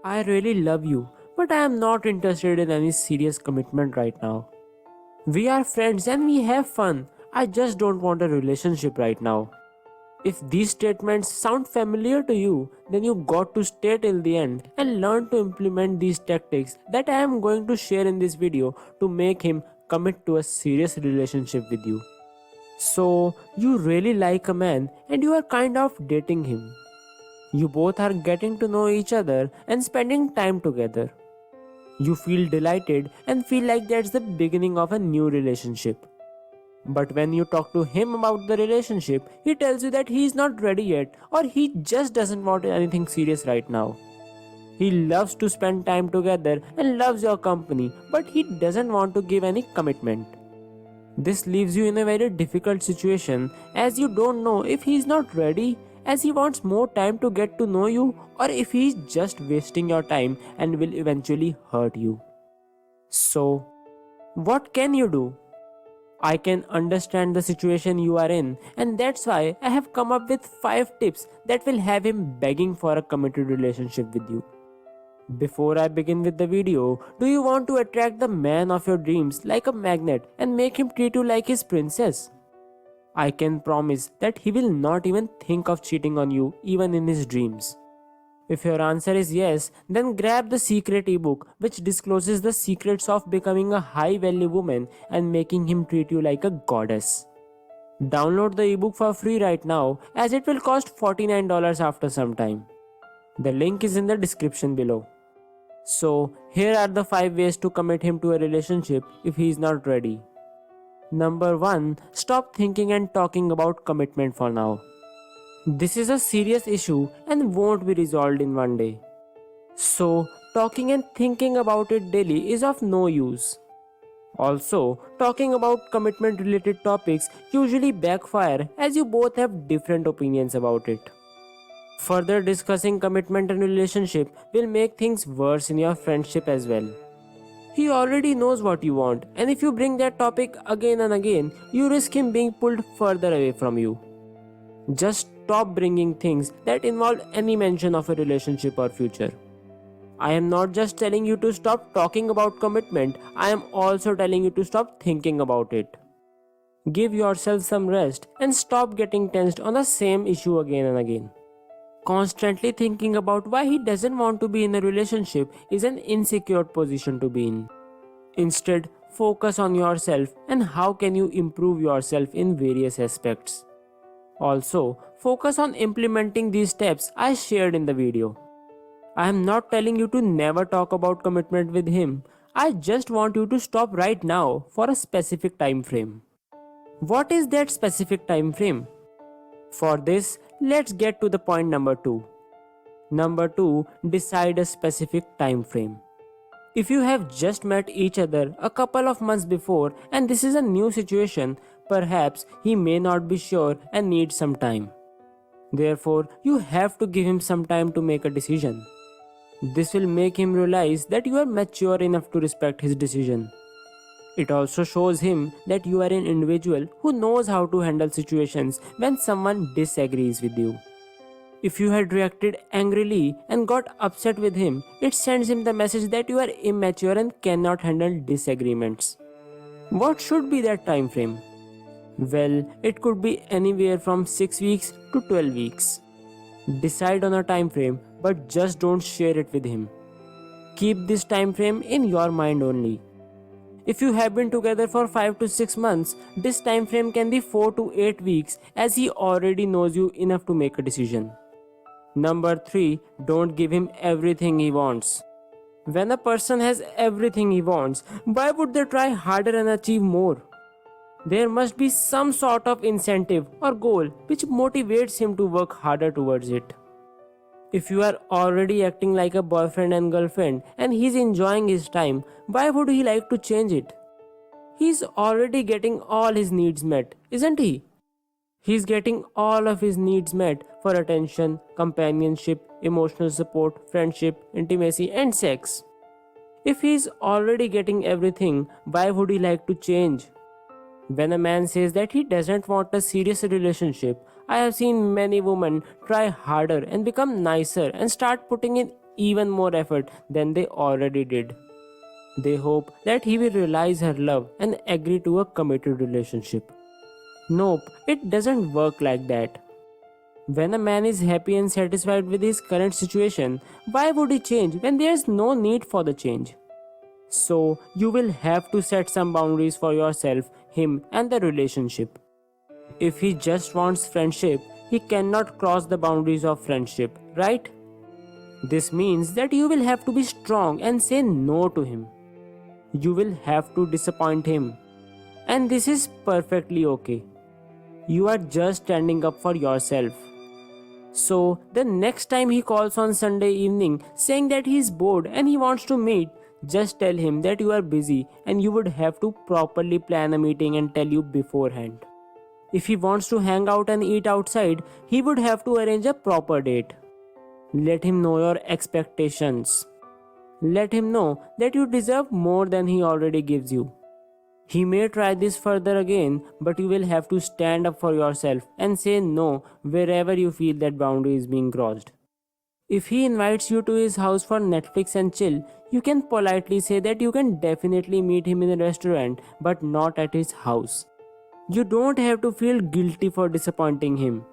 I really love you, but I am not interested in any serious commitment right now. We are friends and we have fun. I just don't want a relationship right now. If these statements sound familiar to you, then you got to stay till the end and learn to implement these tactics that I am going to share in this video to make him commit to a serious relationship with you. So, you really like a man and you are kind of dating him. You both are getting to know each other and spending time together. You feel delighted and feel like that's the beginning of a new relationship. But when you talk to him about the relationship, he tells you that he is not ready yet or he just doesn't want anything serious right now. He loves to spend time together and loves your company, but he doesn't want to give any commitment. This leaves you in a very difficult situation as you don't know if he is not ready, as he wants more time to get to know you, or if he is just wasting your time and will eventually hurt you. So, what can you do? I can understand the situation you are in, and that's why I have come up with 5 tips that will have him begging for a committed relationship with you. Before I begin with the video, do you want to attract the man of your dreams like a magnet and make him treat you like his princess? I can promise that he will not even think of cheating on you even in his dreams. If your answer is yes, then grab the secret ebook which discloses the secrets of becoming a high value woman and making him treat you like a goddess. Download the ebook for free right now as it will cost $49 after some time. The link is in the description below. So, here are the 5 ways to commit him to a relationship if he is not ready. Number 1. Stop thinking and talking about commitment for now. This is a serious issue and won't be resolved in one day. So, talking and thinking about it daily is of no use. Also, talking about commitment related topics usually backfire as you both have different opinions about it. Further discussing commitment and relationship will make things worse in your friendship as well. He already knows what you want, and if you bring that topic again and again, you risk him being pulled further away from you. Just stop bringing things that involve any mention of a relationship or future. I am not just telling you to stop talking about commitment, I am also telling you to stop thinking about it. Give yourself some rest and stop getting tensed on the same issue again and again. Constantly thinking about why he doesn't want to be in a relationship is an insecure position to be in. Instead, focus on yourself and how can you improve yourself in various aspects. Also, focus on implementing these steps I shared in the video. I am not telling you to never talk about commitment with him. I just want you to stop right now for a specific time frame. What is that specific time frame? For this, let's get to the point number 2. Number 2, decide a specific time frame. If you have just met each other a couple of months before and this is a new situation, perhaps he may not be sure and needs some time. Therefore, you have to give him some time to make a decision. This will make him realize that you are mature enough to respect his decision. It also shows him that you are an individual who knows how to handle situations when someone disagrees with you. If you had reacted angrily and got upset with him, it sends him the message that you are immature and cannot handle disagreements. What should be that time frame? Well, it could be anywhere from 6 weeks to 12 weeks. Decide on a time frame, but just don't share it with him. Keep this time frame in your mind only. If you have been together for 5 to 6 months, this time frame can be 4 to 8 weeks as he already knows you enough to make a decision. Number 3, don't give him everything he wants. When a person has everything he wants, why would they try harder and achieve more? There must be some sort of incentive or goal which motivates him to work harder towards it. If you are already acting like a boyfriend and girlfriend and he's enjoying his time, why would he like to change it? He's already getting all his needs met, isn't he? He's getting all of his needs met for attention, companionship, emotional support, friendship, intimacy, and sex. If he's already getting everything, why would he like to change? When a man says that he doesn't want a serious relationship, I have seen many women try harder and become nicer and start putting in even more effort than they already did. They hope that he will realize her love and agree to a committed relationship. Nope, it doesn't work like that. When a man is happy and satisfied with his current situation, why would he change when there's no need for the change? So, you will have to set some boundaries for yourself, him, and the relationship. If he just wants friendship, he cannot cross the boundaries of friendship, right? This means that you will have to be strong and say no to him. You will have to disappoint him. And this is perfectly okay. You are just standing up for yourself. So, the next time he calls on Sunday evening saying that he is bored and he wants to meet, just tell him that you are busy and you would have to properly plan a meeting and tell you beforehand. If he wants to hang out and eat outside, he would have to arrange a proper date. Let him know your expectations. Let him know that you deserve more than he already gives you. He may try this further again, but you will have to stand up for yourself and say no wherever you feel that boundary is being crossed. If he invites you to his house for Netflix and chill, you can politely say that you can definitely meet him in a restaurant but not at his house. You don't have to feel guilty for disappointing him.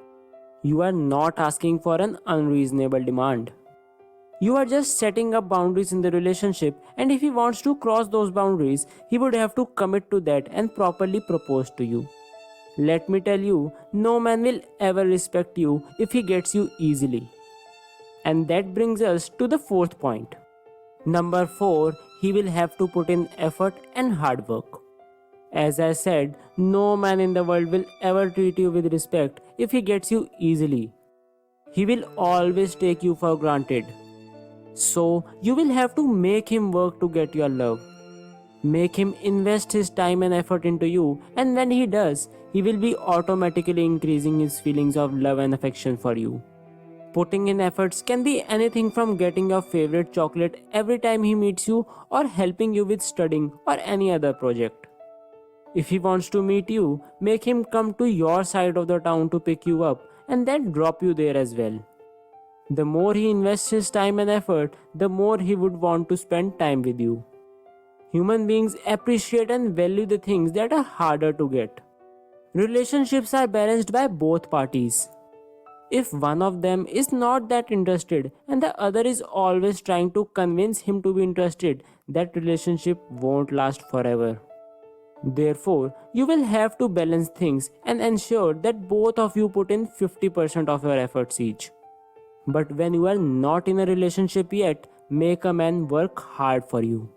You are not asking for an unreasonable demand. You are just setting up boundaries in the relationship, and if he wants to cross those boundaries, he would have to commit to that and properly propose to you. Let me tell you, no man will ever respect you if he gets you easily. And that brings us to the fourth point. Number 4, he will have to put in effort and hard work. As I said, no man in the world will ever treat you with respect if he gets you easily. He will always take you for granted. So, you will have to make him work to get your love. Make him invest his time and effort into you, and when he does, he will be automatically increasing his feelings of love and affection for you. Putting in efforts can be anything from getting your favorite chocolate every time he meets you or helping you with studying or any other project. If he wants to meet you, make him come to your side of the town to pick you up and then drop you there as well. The more he invests his time and effort, the more he would want to spend time with you. Human beings appreciate and value the things that are harder to get. Relationships are balanced by both parties. If one of them is not that interested and the other is always trying to convince him to be interested, that relationship won't last forever. Therefore, you will have to balance things and ensure that both of you put in 50% of your efforts each. But when you are not in a relationship yet, make a man work hard for you.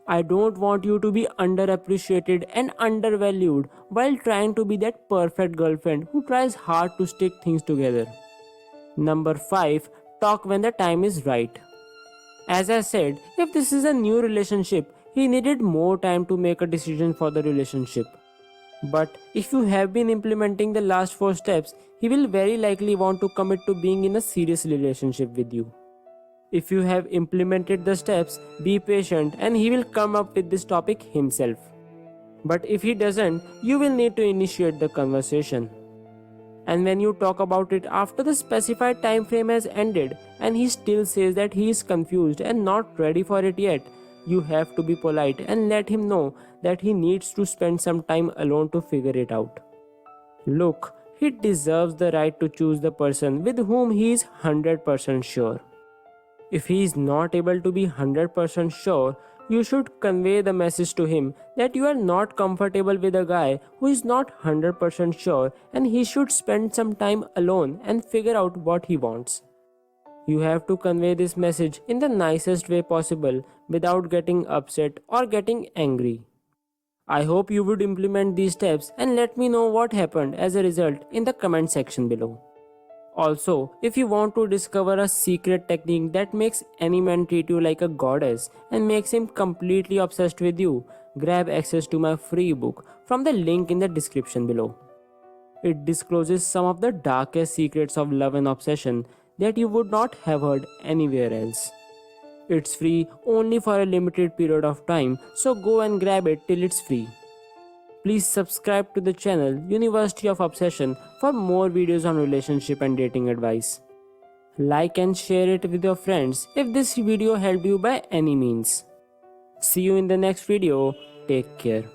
I don't want you to be underappreciated and undervalued while trying to be that perfect girlfriend who tries hard to stick things together. Number 5, talk when the time is right. As I said, if this is a new relationship, he needed more time to make a decision for the relationship. But if you have been implementing the last 4 steps, he will very likely want to commit to being in a serious relationship with you. If you have implemented the steps, be patient and he will come up with this topic himself. But if he doesn't, you will need to initiate the conversation. And when you talk about it after the specified time frame has ended and he still says that he is confused and not ready for it yet, you have to be polite and let him know that he needs to spend some time alone to figure it out. Look, he deserves the right to choose the person with whom he is 100% sure. If he is not able to be 100% sure, you should convey the message to him that you are not comfortable with a guy who is not 100% sure and he should spend some time alone and figure out what he wants. You have to convey this message in the nicest way possible without getting upset or getting angry. I hope you would implement these steps and let me know what happened as a result in the comment section below. Also, if you want to discover a secret technique that makes any man treat you like a goddess and makes him completely obsessed with you, grab access to my free book from the link in the description below. It discloses some of the darkest secrets of love and obsession that you would not have heard anywhere else. It's free only for a limited period of time, so go and grab it till it's free. Please subscribe to the channel University of Obsession for more videos on relationship and dating advice. Like and share it with your friends if this video helped you by any means. See you in the next video. Take care.